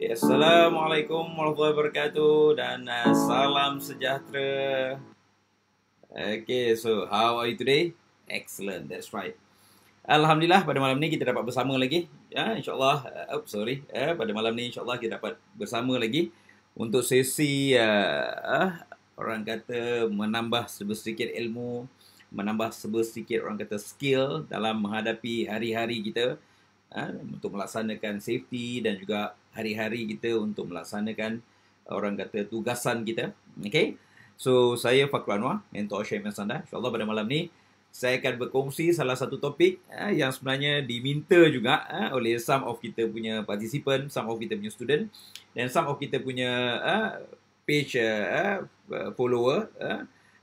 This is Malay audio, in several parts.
Assalamualaikum warahmatullahi wabarakatuh dan salam sejahtera. Okay, so how are you today? Excellent, that's right. Alhamdulillah pada malam ni kita dapat bersama lagi. Ya, insyaAllah, pada malam ni insyaAllah kita dapat bersama lagi untuk sesi orang kata menambah sedikit ilmu, menambah sedikit orang kata skill dalam menghadapi hari-hari kita. Untuk melaksanakan safety dan juga hari-hari kita untuk melaksanakan orang kata tugasan kita. Okay. So, saya Fakrul Anwar, Mentor Syed Masanda. InsyaAllah pada malam ni, saya akan berkongsi salah satu topik yang sebenarnya diminta juga oleh some of kita punya participant, some of kita punya student dan some of kita punya page follower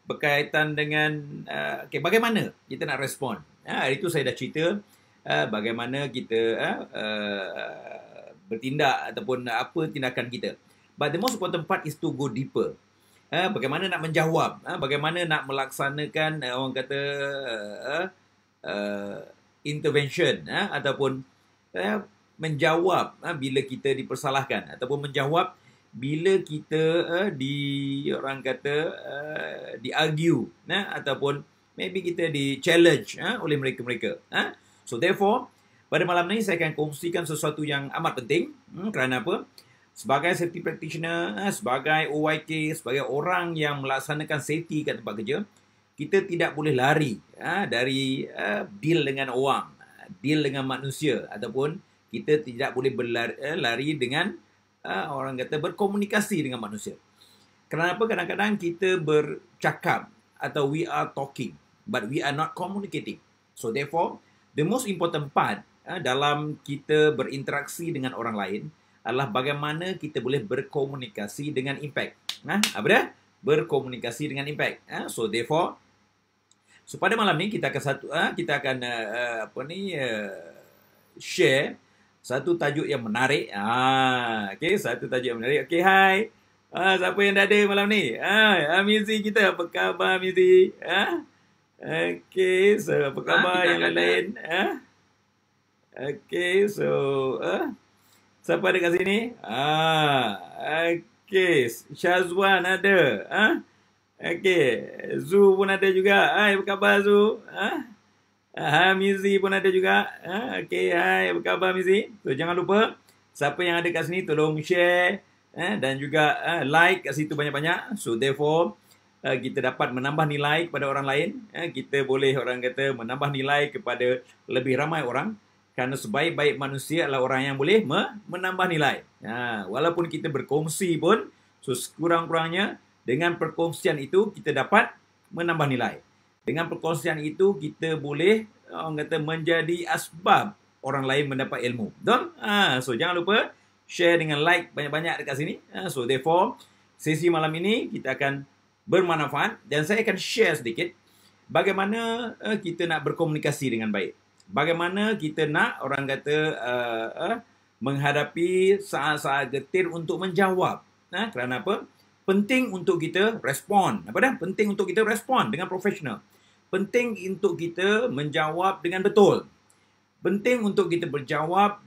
berkaitan dengan bagaimana kita nak respon. Hari itu saya dah cerita bagaimana kita bertindak ataupun apa tindakan kita. But the most important part is to go deeper. Bagaimana nak menjawab, bagaimana nak melaksanakan orang kata intervention ataupun menjawab bila kita dipersalahkan ataupun menjawab bila kita orang kata di-argue ataupun maybe kita di-challenge oleh mereka-mereka. So therefore, pada malam ni saya akan kongsikan sesuatu yang amat penting. Kerana apa? Sebagai safety practitioner, sebagai OYK, sebagai orang yang melaksanakan safety kat tempat kerja, kita tidak boleh lari dari deal dengan orang, deal dengan manusia, ataupun kita tidak boleh berlari dengan orang kata berkomunikasi dengan manusia. Kenapa kadang-kadang kita bercakap atau we are talking, but we are not communicating. So therefore, the most important part dalam kita berinteraksi dengan orang lain adalah bagaimana kita boleh berkomunikasi dengan impact. Apa dia? Berkomunikasi dengan impact. So therefore, so pada malam ni kita akan share satu tajuk yang menarik. Satu tajuk yang menarik. Okay, hai. Siapa yang dah ada malam ni? Mizi kita, apa khabar Mizi? Okay, so apa khabar yang lain? Okay, so siapa ada kat sini? Okay, Syazwan ada. Okay, Zu pun ada juga. Hai, apa khabar Zu? Mizi pun ada juga. Okay, hai, apa khabar Mizi? So jangan lupa, siapa yang ada kat sini tolong share dan juga like kat situ banyak-banyak. So therefore, kita dapat menambah nilai kepada orang lain. Kita boleh orang kata menambah nilai kepada lebih ramai orang. Kerana sebaik-baik manusia adalah orang yang boleh menambah nilai. Walaupun kita berkongsi pun, so kurang-kurangnya dengan perkongsian itu kita dapat menambah nilai. Dengan perkongsian itu kita boleh orang kata menjadi asbab orang lain mendapat ilmu. Betul? So jangan lupa share dengan like banyak-banyak dekat sini. So therefore, sesi malam ini kita akan bermanfaat dan saya akan share sedikit bagaimana kita nak berkomunikasi dengan baik. Bagaimana kita nak orang kata menghadapi saat-saat getir untuk menjawab. Kerana apa? Penting untuk kita respon. Apa dah? Penting untuk kita respon dengan profesional. Penting untuk kita menjawab dengan betul. Penting untuk kita menjawab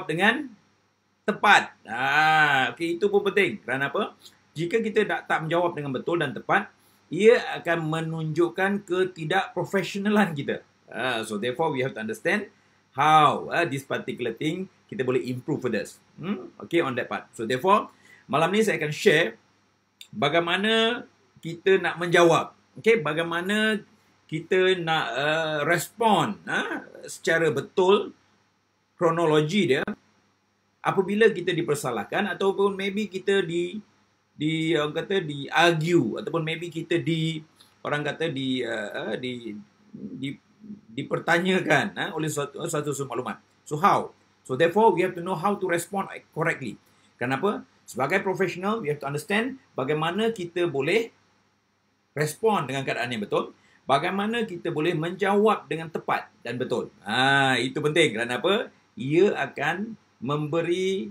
dengan tepat. Okay, itu pun penting. Kerana apa? Jika kita tak menjawab dengan betul dan tepat, ia akan menunjukkan ketidakprofesionalan kita. So therefore, we have to understand how this particular thing kita boleh improve further. Okay, on that part. So therefore, malam ni saya akan share bagaimana kita nak menjawab. Okay, bagaimana kita nak respon secara betul kronologi dia apabila kita dipersalahkan ataupun maybe kita orang kata di-argue ataupun maybe kita dipertanyakan oleh suatu maklumat. So how? So therefore, we have to know how to respond correctly. Kenapa? Sebagai profesional, we have to understand bagaimana kita boleh respon dengan keadaan yang betul. Bagaimana kita boleh menjawab dengan tepat dan betul. Itu penting. Kerana apa? Ia akan memberikan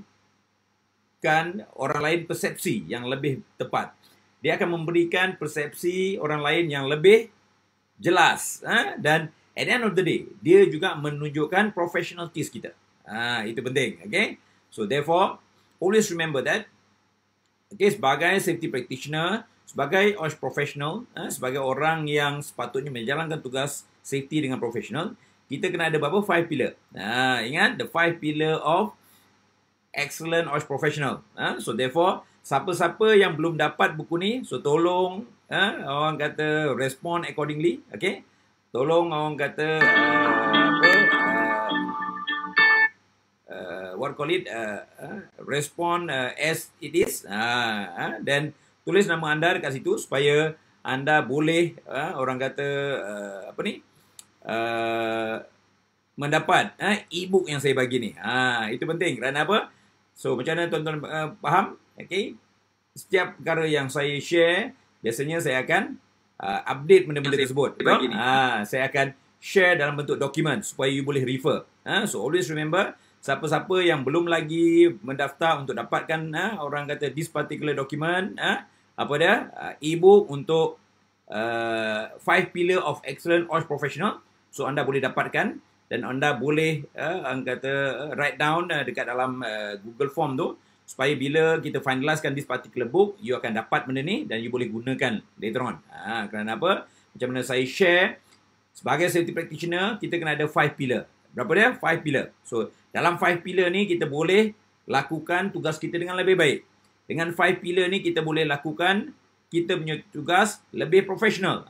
orang lain persepsi yang lebih tepat. Dia akan memberikan persepsi orang lain yang lebih jelas. Dan at the end of the day, dia juga menunjukkan professionalities kita. Itu penting. Okay? So therefore, always remember that, okay, sebagai safety practitioner, sebagai OSH professional, sebagai orang yang sepatutnya menjalankan tugas safety dengan profesional, kita kena ada berapa? 5 pillar. Ingat, the 5 pillar of excellent OSH professional. So therefore, siapa-siapa yang belum dapat buku ni, so tolong orang kata respond accordingly, okay? Tolong orang kata what call it, respond as it is, dan tulis nama anda dekat situ supaya anda boleh orang kata mendapat e-book yang saya bagi ni. Itu penting. Kerana apa? So macam mana tuan-tuan faham? Okay. Setiap perkara yang saya share, biasanya saya akan update benda-benda tersebut. Saya akan share dalam bentuk dokumen supaya you boleh refer. So always remember, siapa-siapa yang belum lagi mendaftar untuk dapatkan orang kata this particular document, e-book untuk 5 pillar of excellent OSH professional, so anda boleh dapatkan dan anda boleh write down dekat dalam Google Form tu, supaya bila kita finalizekan this particular book, you akan dapat benda ni dan you boleh gunakan later on. Kerana apa? Macam mana saya share, sebagai safety practitioner, kita kena ada 5 pillar. Berapa dia? 5 pillar. So, dalam 5 pillar ni, kita boleh lakukan tugas kita dengan lebih baik. Dengan 5 pillar ni, kita boleh lakukan kita punya tugas lebih profesional.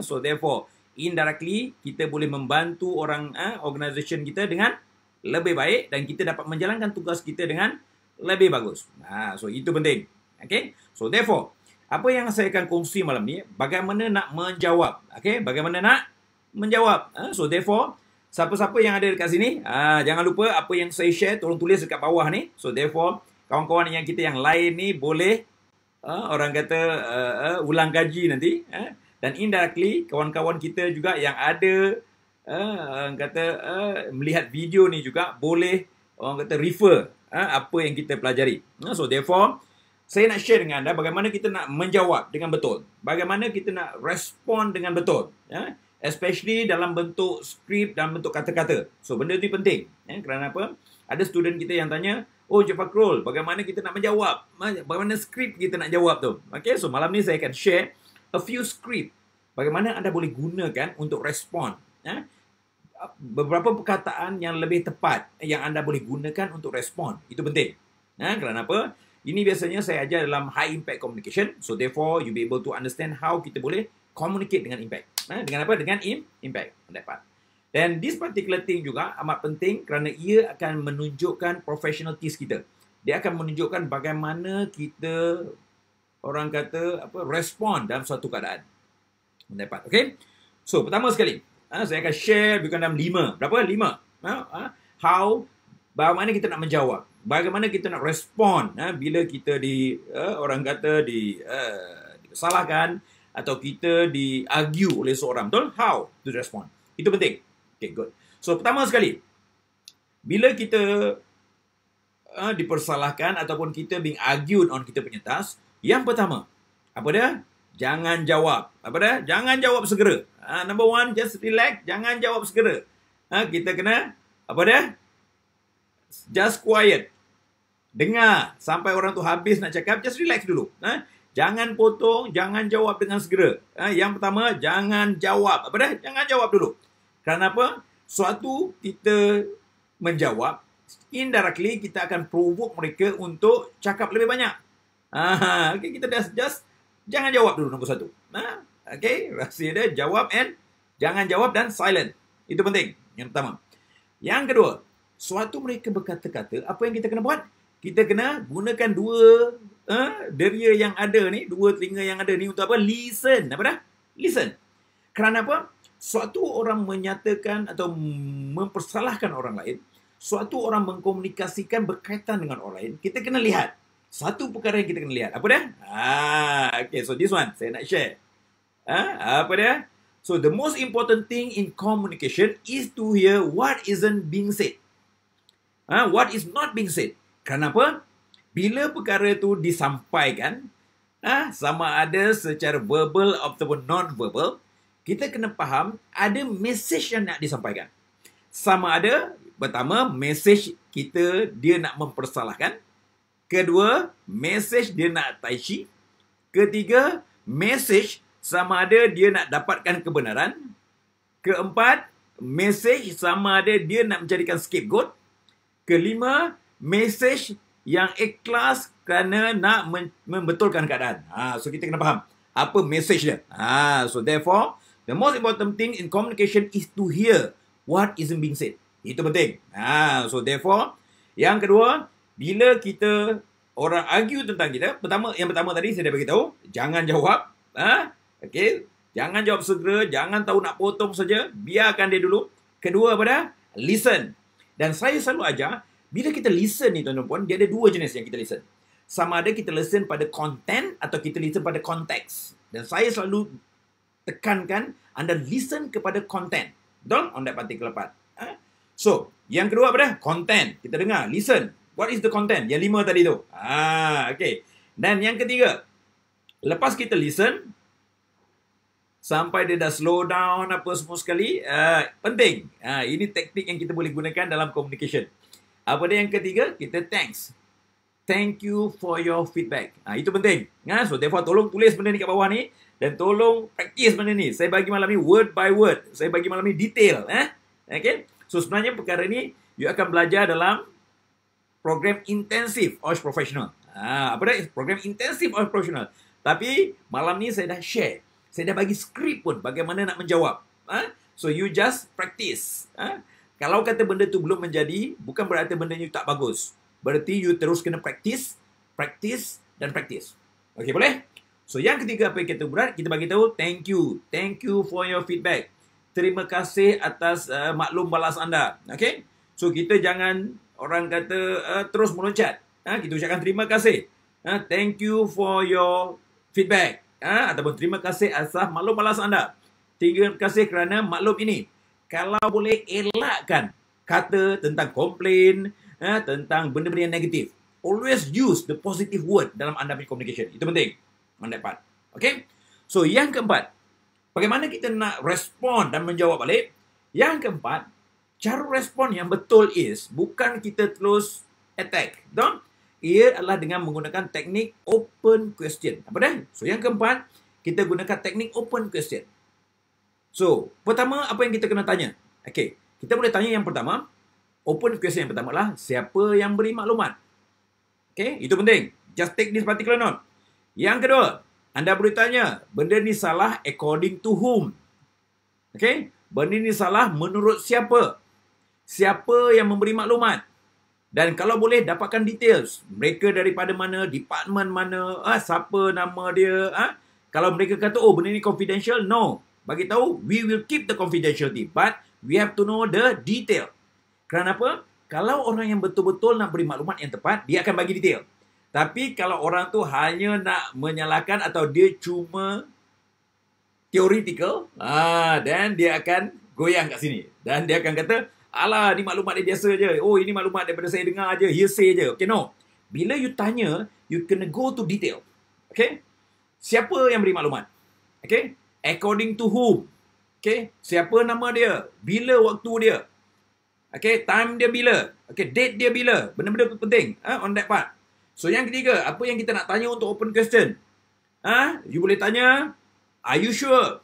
So, therefore, indirectly, kita boleh membantu orang, organisation kita dengan lebih baik dan kita dapat menjalankan tugas kita dengan lebih bagus. So, itu penting. Okay? So, therefore, apa yang saya akan kongsi malam ni, bagaimana nak menjawab. Okay? Bagaimana nak menjawab. So, therefore, siapa-siapa yang ada dekat sini, jangan lupa apa yang saya share, tolong tulis dekat bawah ni. So, therefore, kawan-kawan yang kita yang lain ni boleh, orang kata, ulang kaji nanti. Dan indirectly, kawan-kawan kita juga yang ada, orang kata, melihat video ni juga, boleh, orang kata, refer apa yang kita pelajari. So, therefore, saya nak share dengan anda bagaimana kita nak menjawab dengan betul. Bagaimana kita nak respon dengan betul. Especially dalam bentuk skrip, dalam bentuk kata-kata. So, benda ni penting. Kerana apa? Ada student kita yang tanya, oh, Encik Fakrul, bagaimana kita nak menjawab? Bagaimana skrip kita nak jawab tu? Okay, so malam ni saya akan share a few script. Bagaimana anda boleh gunakan untuk respon. Beberapa perkataan yang lebih tepat yang anda boleh gunakan untuk respon. Itu penting. Kerana apa? Ini biasanya saya ajar dalam high impact communication. So, therefore, you be able to understand how kita boleh communicate dengan impact. Dengan apa? Dengan impact. Dapat. Dan this particular thing juga amat penting kerana ia akan menunjukkan professionalities kita. Dia akan menunjukkan bagaimana kita, orang kata, respon dalam suatu keadaan. Dapat. Okay? So, pertama sekali, saya akan share bukan dalam 5. Berapa? 5. How, bagaimana kita nak menjawab. Bagaimana kita nak respon bila kita orang kata disalahkan atau kita di-argue oleh seorang. Betul? How to respond. Itu penting. Okay, good. So, pertama sekali, bila kita dipersalahkan ataupun kita being argued on kita punya task, yang pertama, apa dia? Jangan jawab. Apa dia? Jangan jawab segera. Number one, just relax. Jangan jawab segera. Kita kena, apa dia? Just quiet. Dengar sampai orang tu habis nak cakap, just relax dulu. Jangan potong, jangan jawab dengan segera. Yang pertama, jangan jawab. Apa dah? Jangan jawab dulu. Kerana apa? Suatu kita menjawab, indirectly kita akan provoke mereka untuk cakap lebih banyak. Okay, kita just jangan jawab dulu nombor 1. Okay, rahsia dia jawab and jangan jawab dan silent. Itu penting. Yang pertama. Yang kedua, suatu mereka berkata-kata, apa yang kita kena buat? Kita kena gunakan dua deria yang ada ni, dua telinga yang ada ni untuk apa? Listen. Apa dah? Listen. Kerana apa? Suatu orang menyatakan atau mempersalahkan orang lain, suatu orang mengkomunikasikan berkaitan dengan orang lain, kita kena lihat. Satu perkara yang kita kena lihat. Apa dah? Okay, so this one, saya nak share. Apa dia? So, the most important thing in communication is to hear what isn't being said. What is not being said. Kenapa? Bila perkara itu disampaikan, sama ada secara verbal ataupun non-verbal, kita kena faham ada message yang nak disampaikan. Sama ada, pertama, message kita dia nak mempersalahkan. Kedua, message dia nak tai chi. Ketiga, message sama ada dia nak dapatkan kebenaran. Keempat, message sama ada dia nak mencarikan scapegoat. Kelima, message yang ikhlas kerana nak membetulkan keadaan. So kita kena faham apa message dia. So therefore, the most important thing in communication is to hear what isn't being said. Itu penting. So therefore, yang kedua, bila kita orang argue tentang kita, yang pertama tadi saya dah beritahu, jangan jawab. Okay, jangan jawab segera, jangan tahu nak potong saja, biarkan dia dulu. Kedua pada listen. Dan saya selalu ajar, bila kita listen ni tuan-tuan puan, dia ada dua jenis yang kita listen. Sama ada kita listen pada content atau kita listen pada konteks. Dan saya selalu tekankan anda listen kepada content. Betul? On that particular part. So, yang kedua apa dah? Content. Kita dengar, listen. What is the content? Yang 5 tadi tu. Okay. Dan yang ketiga, lepas kita listen, sampai dia dah slow down apa semua sekali, penting. Ini teknik yang kita boleh gunakan dalam communication. Apa dia yang ketiga? Kita thanks. Thank you for your feedback. Itu penting. So, therefore, tolong tulis benda ni kat bawah ni. Dan tolong practice benda ni. Saya bagi malam ni word by word. Saya bagi malam ni detail. Okay? So, sebenarnya perkara ni, you akan belajar dalam program intensif OSH Professional. Apa dia? Program intensif OSH Professional. Tapi, malam ni saya dah share. Saya dah bagi skrip pun bagaimana nak menjawab. So, you just practice. Kalau kata benda tu belum menjadi, bukan berarti benda ni tak bagus. Berarti you terus kena practice, practice dan practice. Okay, boleh? So, yang ketiga apa yang kita buat, kita bagi tahu thank you. Thank you for your feedback. Terima kasih atas maklum balas anda. Okay? So, kita jangan orang kata terus meloncat. Kita ucapkan terima kasih. Thank you for your feedback. Ataupun terima kasih atas maklum balas anda. Terima kasih kerana maklum ini. Kalau boleh elakkan kata tentang komplain, tentang benda-benda yang negatif. Always use the positive word dalam anda punya communication. Itu penting. On that part. Okay? So, yang keempat. Bagaimana kita nak respon dan menjawab balik? Yang keempat, cara respon yang betul is bukan kita terus attack. Betul? Ia adalah dengan menggunakan teknik open question. Apa dah? So, yang keempat, kita gunakan teknik open question. So, pertama, apa yang kita kena tanya? Okay, kita boleh tanya yang pertama. Open question yang pertama adalah, siapa yang beri maklumat? Okay, itu penting. Just take this particular note. Yang kedua, anda boleh tanya, benda ni salah according to whom? Okay, benda ni salah menurut siapa? Siapa yang memberi maklumat? Dan kalau boleh, dapatkan details. Mereka daripada mana, department mana, siapa nama dia. Kalau mereka kata, oh benda ni confidential, no. Bagi tahu, we will keep the confidentiality. But, we have to know the detail. Kerana apa? Kalau orang yang betul-betul nak beri maklumat yang tepat, dia akan bagi detail. Tapi kalau orang tu hanya nak menyalahkan atau dia cuma theoretical, dan dia akan goyang kat sini. Dan dia akan kata, alah, ni maklumat dia biasa je. Oh, ini maklumat daripada saya dengar je. Hearsay je. Okay, no. Bila you tanya, you kena go to detail. Okay? Siapa yang beri maklumat? Okay? According to whom? Okay? Siapa nama dia? Bila waktu dia? Okay? Time dia bila? Okay? Date dia bila? Benda-benda penting. On that part. So, yang ketiga, apa yang kita nak tanya untuk open question? You boleh tanya, are you sure?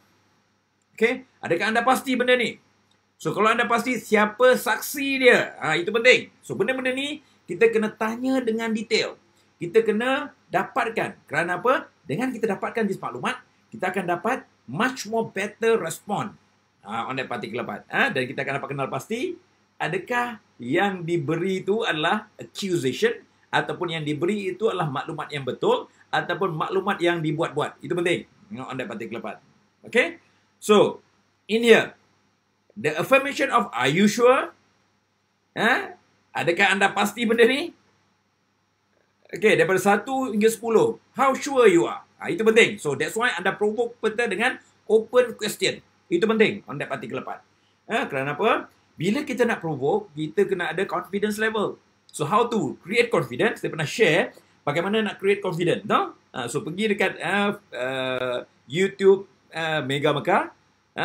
Okay? Adakah anda pasti benda ni? So, kalau anda pasti, siapa saksi dia? Itu penting. So, benda-benda ni, kita kena tanya dengan detail. Kita kena dapatkan. Kerana apa? Dengan kita dapatkan this maklumat, kita akan dapat much more better respond on that particular part. Dan kita akan dapat kenal pasti, adakah yang diberi itu adalah accusation, ataupun yang diberi itu adalah maklumat yang betul, ataupun maklumat yang dibuat-buat. Itu penting. On that particular part. Okay? So, in here, the affirmation of are you sure? Adakah anda pasti benda ni? Okay, daripada 1 hingga 10. How sure you are? Itu penting. So, that's why anda provoke peserta dengan open question. Itu penting on that particular part. Kerana apa? Bila kita nak provoke, kita kena ada confidence level. So, how to create confidence? Saya pernah share bagaimana nak create confidence. No? So, pergi dekat YouTube Mega Mekah.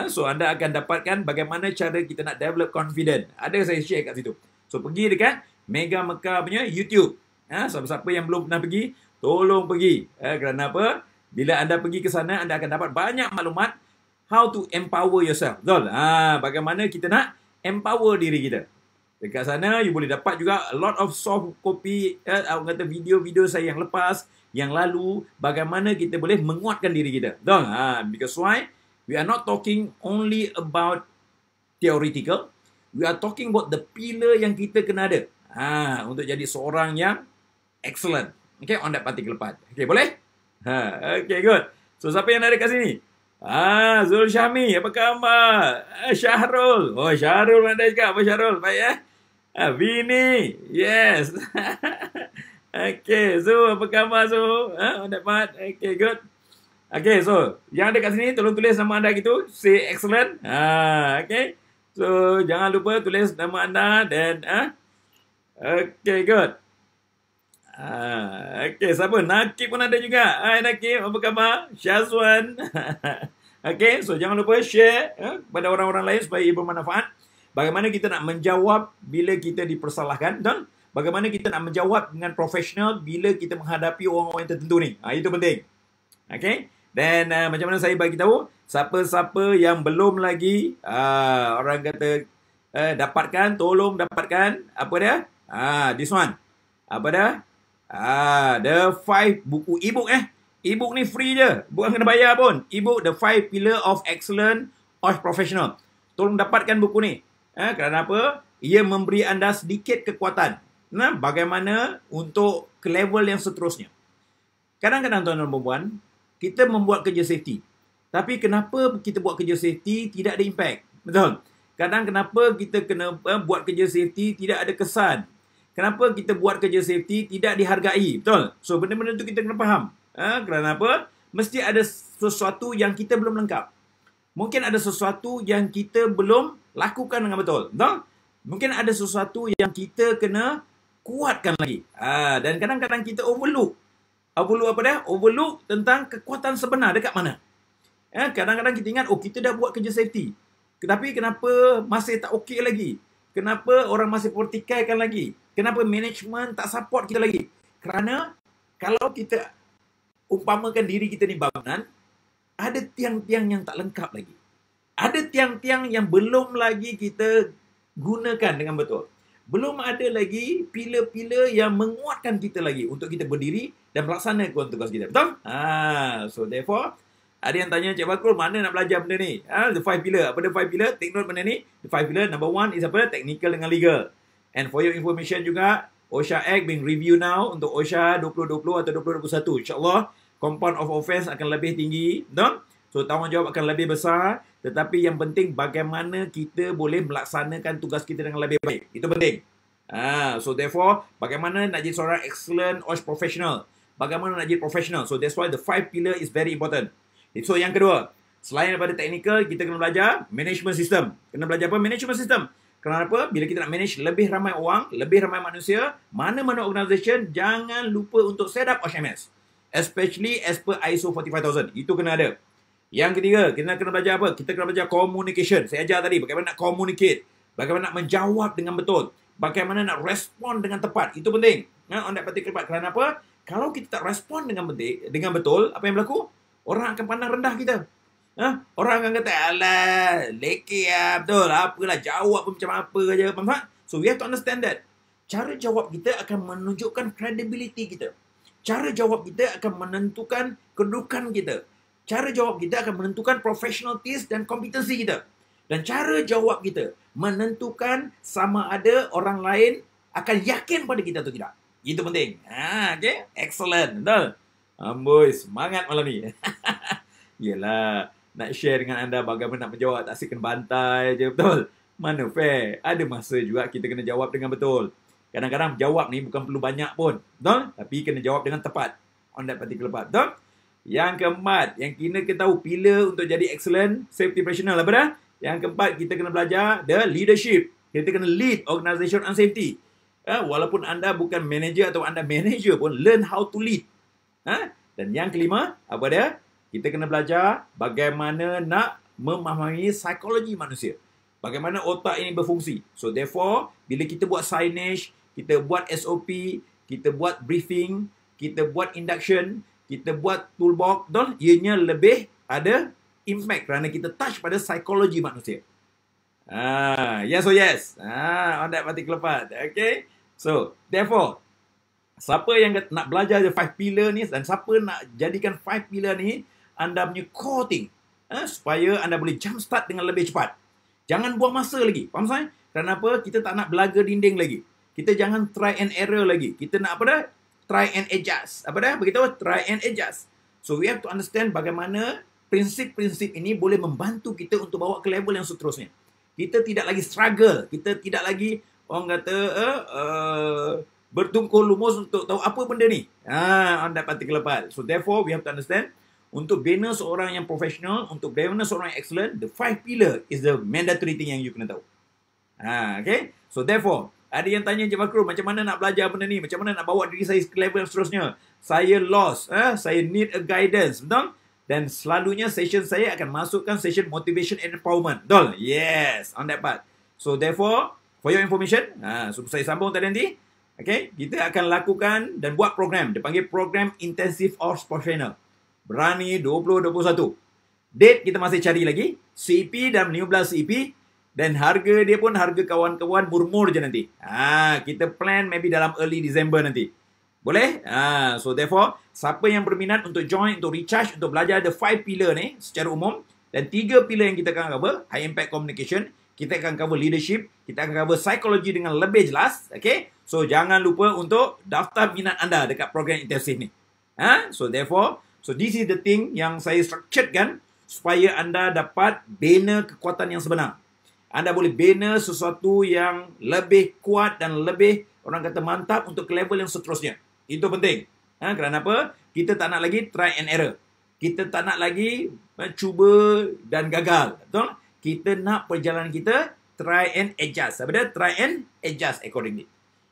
So, anda akan dapatkan bagaimana cara kita nak develop confidence. Ada saya share kat situ. So, pergi dekat Mega Mekah punya YouTube. Siapa-siapa yang belum pernah pergi, tolong pergi. Kerana apa? Bila anda pergi ke sana, anda akan dapat banyak maklumat how to empower yourself. Betul? Bagaimana kita nak empower diri kita. Dekat sana, you boleh dapat juga a lot of soft copy, orang kata video-video saya yang lepas, yang lalu, bagaimana kita boleh menguatkan diri kita. Betul? Because why? We are not talking only about theoretical. We are talking about the pillar yang kita kena ada. Untuk jadi seorang yang excellent. Okay, on that particular part. Okay, boleh? Okay, good. So, siapa yang ada kat sini? Zul Syahmi, apa khabar? Syahrul. Oh, Syahrul mana juga? Apa Syahrul? Baik ya? Vini. Yes. Okay, so apa khabar so? On that part. Okay, good. Okay, so yang ada kat sini tolong tulis nama anda gitu. Say excellent. Okay. So, jangan lupa tulis nama anda dan okay, good. Okay, siapa? Nakib pun ada juga. Hai Nakib, apa khabar? Syazwan. Okay, so jangan lupa share kepada orang-orang lain supaya ia bermanfaat. Bagaimana kita nak menjawab bila kita dipersalahkan dan bagaimana kita nak menjawab dengan profesional bila kita menghadapi orang-orang tertentu ni. Itu penting. Okay, dan macam mana saya bagi tahu, siapa-siapa yang belum lagi orang kata dapatkan, tolong dapatkan apa dia? This one. Apa dia? The 5 buku e-book e-book ni free je, bukan kena bayar pun. E-book The 5 Pillar of Excellent OSH Professional. Tolong dapatkan buku ni. Kerana apa? Ia memberi anda sedikit kekuatan. Bagaimana untuk ke level yang seterusnya. Kadang-kadang tuan-tuan dan puan, kita membuat kerja safety. Tapi kenapa kita buat kerja safety tidak ada impact? Betul? Kadang kenapa kita kena buat kerja safety tidak ada kesan? Kenapa kita buat kerja safety tidak dihargai? Betul? So, benda-benda itu kita kena faham. Kerana apa? Mesti ada sesuatu yang kita belum lengkap. Mungkin ada sesuatu yang kita belum lakukan dengan betul. Betul? Mungkin ada sesuatu yang kita kena kuatkan lagi. Dan kadang-kadang kita overlook. Overlook apa dia? Overlook tentang kekuatan sebenar dekat mana. Kadang-kadang kita ingat, kita dah buat kerja safety. Tapi kenapa masih tak okey lagi? Kenapa orang masih pertikaikan lagi? Kenapa management tak support kita lagi? Kerana kalau kita umpamakan diri kita ni bangunan, ada tiang-tiang yang tak lengkap lagi. Ada tiang-tiang yang belum lagi kita gunakan dengan betul. Belum ada lagi pilar-pilar yang menguatkan kita lagi untuk kita berdiri dan melaksanakan tugas kita. Betul? So therefore, ada yang tanya, Cik Bakul, mana nak belajar benda ni? The 5 pillar. Apa the 5 pillar? Take note benda ni. The 5 pillar, number 1 is apa? Technical dengan legal. And for your information juga, OSHA Act being review now untuk OSHA 2020 atau 2021. InsyaAllah, compound of offense akan lebih tinggi. Betul? So, tanggungjawab akan lebih besar. Tetapi yang penting, bagaimana kita boleh melaksanakan tugas kita dengan lebih baik. Itu penting. So, therefore, bagaimana nak jadi seorang excellent OSH professional? Bagaimana nak jadi professional? So, that's why the 5 pillar is very important. So, yang kedua, selain daripada technical, kita kena belajar management system. Kena belajar apa? Management system. Kenapa? Bila kita nak manage lebih ramai orang, lebih ramai manusia, mana-mana organisation, jangan lupa untuk set up OSHMS. Especially as per ISO 45000. Itu kena ada. Yang ketiga, kita kena belajar apa? Kita kena belajar communication. Saya ajar tadi, bagaimana nak communicate. Bagaimana nak menjawab dengan betul. Bagaimana nak respon dengan tepat. Itu penting. On that particular part. Kerana apa? Kalau kita tak respon dengan betul, apa yang berlaku? Orang akan pandang rendah kita. Orang akan kata, alah, leke lah, betul. Apalah, jawab pun macam apa je. Faham tak? So, we have to understand that. Cara jawab kita akan menunjukkan credibility kita. Cara jawab kita akan menentukan kedudukan kita. Cara jawab kita akan menentukan professionalities dan kompetensi kita. Dan cara jawab kita menentukan sama ada orang lain akan yakin pada kita atau tidak. Itu penting. Okay? Excellent. Betul? Amboi, semangat malam ni. Yelah, nak share dengan anda bagaimana nak menjawab. Tak asyik kena bantai je, betul? Mana fair? Ada masa juga kita kena jawab dengan betul. Kadang-kadang jawab ni bukan perlu banyak pun, betul? Tapi kena jawab dengan tepat. On that particular part, betul? Yang keempat, yang kita tahu pillar untuk jadi excellent safety professional apa dah? Yang keempat, kita kena belajar the leadership. Kita kena lead organisation on safety. Walaupun anda bukan manager atau anda manager pun, learn how to lead. Dan yang kelima, apa dia? Kita kena belajar bagaimana nak memahami psikologi manusia. Bagaimana otak ini berfungsi. So therefore, bila kita buat signage, kita buat SOP, kita buat briefing, kita buat induction, kita buat toolbox, betul? Ianya lebih ada impact kerana kita touch pada psikologi manusia. Yes or yes? On that particular part. Okay? So, therefore, siapa yang nak belajar the 5 pillar ni dan siapa nak jadikan 5 pillar ni anda punya core thing, supaya anda boleh jump start dengan lebih cepat. Jangan buang masa lagi. Faham saya? Kenapa? Kita tak nak belaga dinding lagi. Kita jangan try and error lagi. Kita nak apa dah? Try and adjust. Apa dah? Beritahu try and adjust. So we have to understand bagaimana prinsip-prinsip ini boleh membantu kita untuk bawa ke level yang seterusnya. Kita tidak lagi struggle. Kita tidak lagi orang kata bertungkul lumus untuk tahu apa benda ni. On that particular part. So therefore we have to understand, untuk bina seorang yang profesional, untuk bina seorang yang excellent, the 5 pillar is the mandatory thing yang you kena tahu. Okay? So therefore, ada yang tanya Encik Fakrul, macam mana nak belajar benda ni? Macam mana nak bawa diri saya ke level yang seterusnya? Saya lost. Saya need a guidance. Betul? Dan selalunya session saya akan masukkan session motivation and empowerment. Betul? Yes. On that part. So therefore, for your information, so saya sambung tadi nanti. Okay? Kita akan lakukan dan buat program. Dia panggil program Intensive Ops Professional. Berani 2021. Date kita masih cari lagi. CP dan 15 CP. Dan harga dia pun harga kawan-kawan murmur je nanti. Kita plan maybe dalam early December nanti. Boleh? So therefore, siapa yang berminat untuk join, untuk recharge, untuk belajar the 5 pillar ni secara umum. Dan 3 pillar yang kita akan cover. High impact communication. Kita akan cover leadership. Kita akan cover psikologi dengan lebih jelas. Okay? So jangan lupa untuk daftar minat anda dekat program intensif ni. So therefore, so this is the thing yang saya structuredkan supaya anda dapat bina kekuatan yang sebenar. Anda boleh bina sesuatu yang lebih kuat dan lebih, orang kata, mantap untuk ke level yang seterusnya. Itu penting. Kerana apa? Kita tak nak lagi try and error. Kita tak nak lagi cuba dan gagal. Betul? Kita nak perjalanan kita try and adjust. Apa dia? Try and adjust accordingly.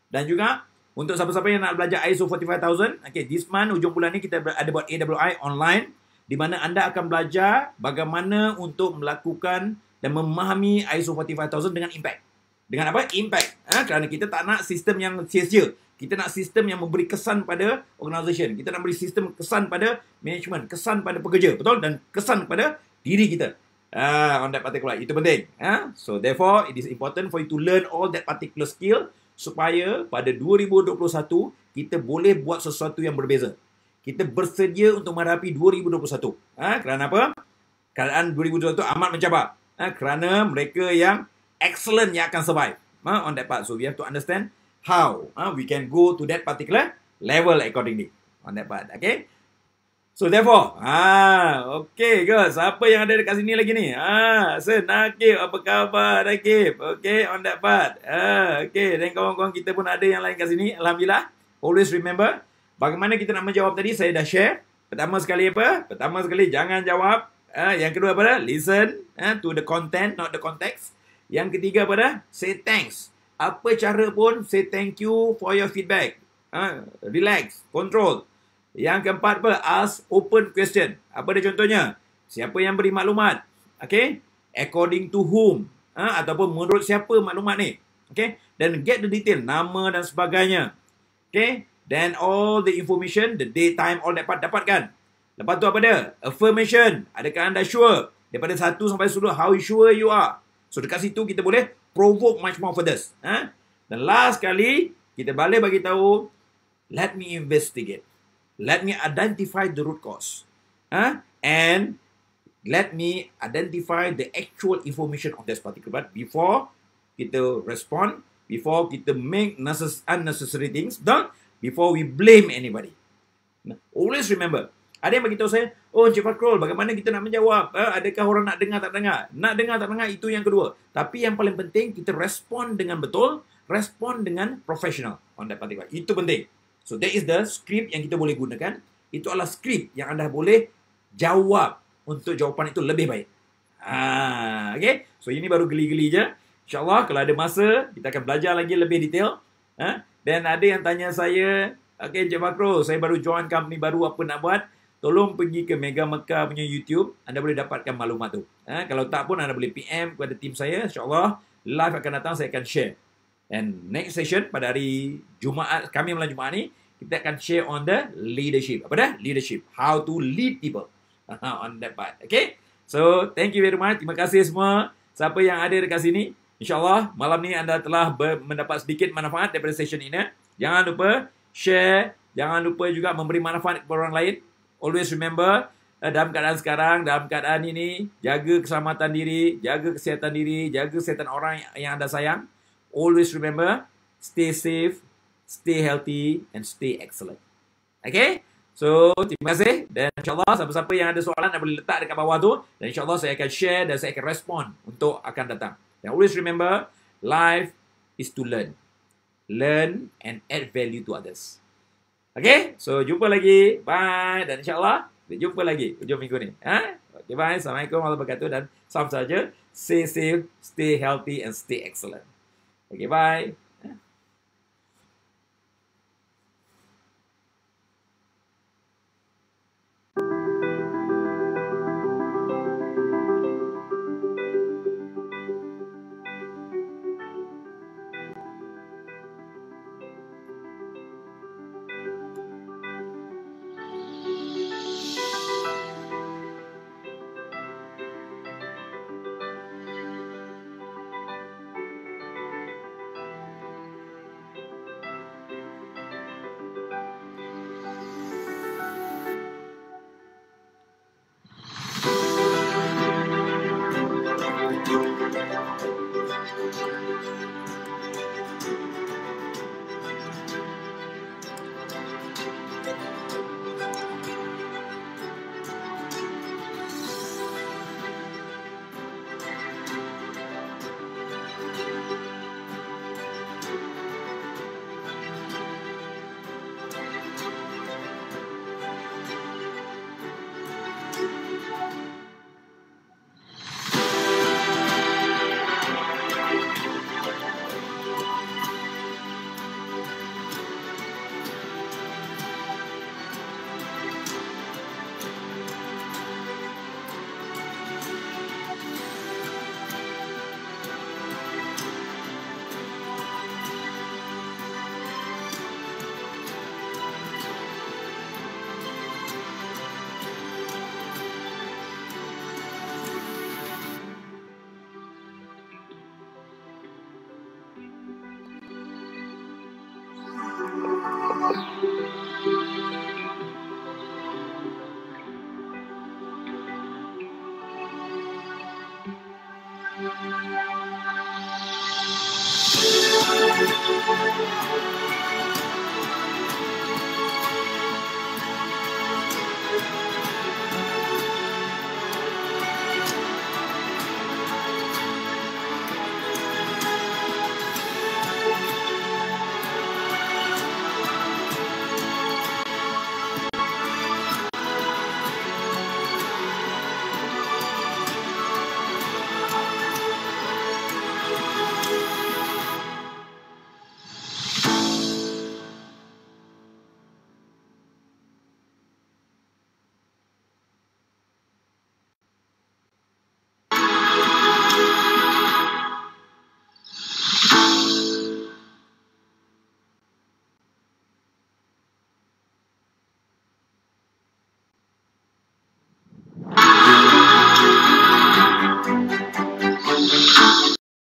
Dan juga, untuk siapa-siapa yang nak belajar ISO 45000, okay, this month, ujung bulan ni kita ada buat AWI online, di mana anda akan belajar bagaimana untuk melakukan dan memahami ISO 45000 dengan impact. Dengan apa? Impact. Kerana kita tak nak sistem yang sia-sia. Kita nak sistem yang memberi kesan pada organisation. Kita nak beri sistem kesan pada management, kesan pada pekerja. Betul? Dan kesan pada diri kita. On that particular. Itu penting. So therefore, it is important for you to learn all that particular skill supaya pada 2021, kita boleh buat sesuatu yang berbeza. Kita bersedia untuk menghadapi 2021. Kerana apa? Keadaan 2021 amat mencabar. Kerana mereka yang excellent yang akan survive on that part. So we have to understand how we can go to that particular level accordingly on that part. Okay. So therefore, okay guys, siapa yang ada dekat sini lagi ni? Nakib, apa khabar Nakib? Okay, on that part. Okay, dan kawan-kawan kita pun ada yang lain kat sini. Alhamdulillah. Always remember, bagaimana kita nak menjawab tadi, saya dah share. Pertama sekali apa? Pertama sekali, jangan jawab. Yang kedua apa dah? Listen to the content, not the context. Yang ketiga apa dah? Say thanks. Apa cara pun, say thank you for your feedback. Relax, control. Yang keempat apa? Ask open question. Apa dia contohnya? Siapa yang beri maklumat? Okay? According to whom? Ataupun menurut siapa maklumat ni? Okay? Dan get the detail. Nama dan sebagainya. Okay? Then all the information, the date, time, all that part dapatkan. Lepas tu apa dia? Affirmation. Adakah anda sure? Daripada 1 sampai 10, how sure you are? So dekat situ kita boleh provoke much more further. Dan last kali, kita boleh bagi tahu, let me investigate. Let me identify the root cause. And let me identify the actual information of this particular part before kita respond, before kita make unnecessary things, before we blame anybody. Always remember, ada yang beritahu saya, Encik Fakrul, bagaimana kita nak menjawab? Adakah orang nak dengar, tak dengar? Nak dengar, tak dengar, itu yang kedua. Tapi yang paling penting, kita respon dengan betul, respon dengan profesional on that particular. Itu penting. So, that is the script yang kita boleh gunakan. Itu adalah script yang anda boleh jawab untuk jawapan itu lebih baik. Okay? So, ini baru geli-geli je. InsyaAllah, kalau ada masa, kita akan belajar lagi lebih detail. Dan ada yang tanya saya, okay, Encik Fakrul, saya baru join company baru, apa nak buat? Tolong pergi ke Mega Mekah punya YouTube. Anda boleh dapatkan maklumat tu. Kalau tak pun anda boleh PM kepada tim saya. InsyaAllah live akan datang, saya akan share. And next session pada hari Jumaat, kami malam Jumaat ni, kita akan share on the leadership. Apa dah? Leadership. How to lead people. On that part. Okay? So, thank you very much. Terima kasih semua. Siapa yang ada dekat sini, InsyaAllah malam ni anda telah mendapat sedikit manfaat daripada session ini. Jangan lupa share. Jangan lupa juga memberi manfaat kepada orang lain. Always remember, dalam keadaan sekarang, dalam keadaan ini, jaga keselamatan diri, jaga kesihatan diri, jaga kesihatan orang yang anda sayang. Always remember, stay safe, stay healthy, and stay excellent. Okay? So, terima kasih. Dan insyaAllah, siapa-siapa yang ada soalan, boleh letak dekat bawah tu. Dan insyaAllah, saya akan share dan saya akan respon untuk akan datang. And always remember, life is to learn. Learn and add value to others. Okay? So, jumpa lagi. Bye. Dan insyaAllah, jumpa lagi hujung minggu ni. Okay, bye. Assalamualaikum warahmatullahi wabarakatuh. Dan salam saja. Stay safe, stay healthy, and stay excellent. Okay, bye.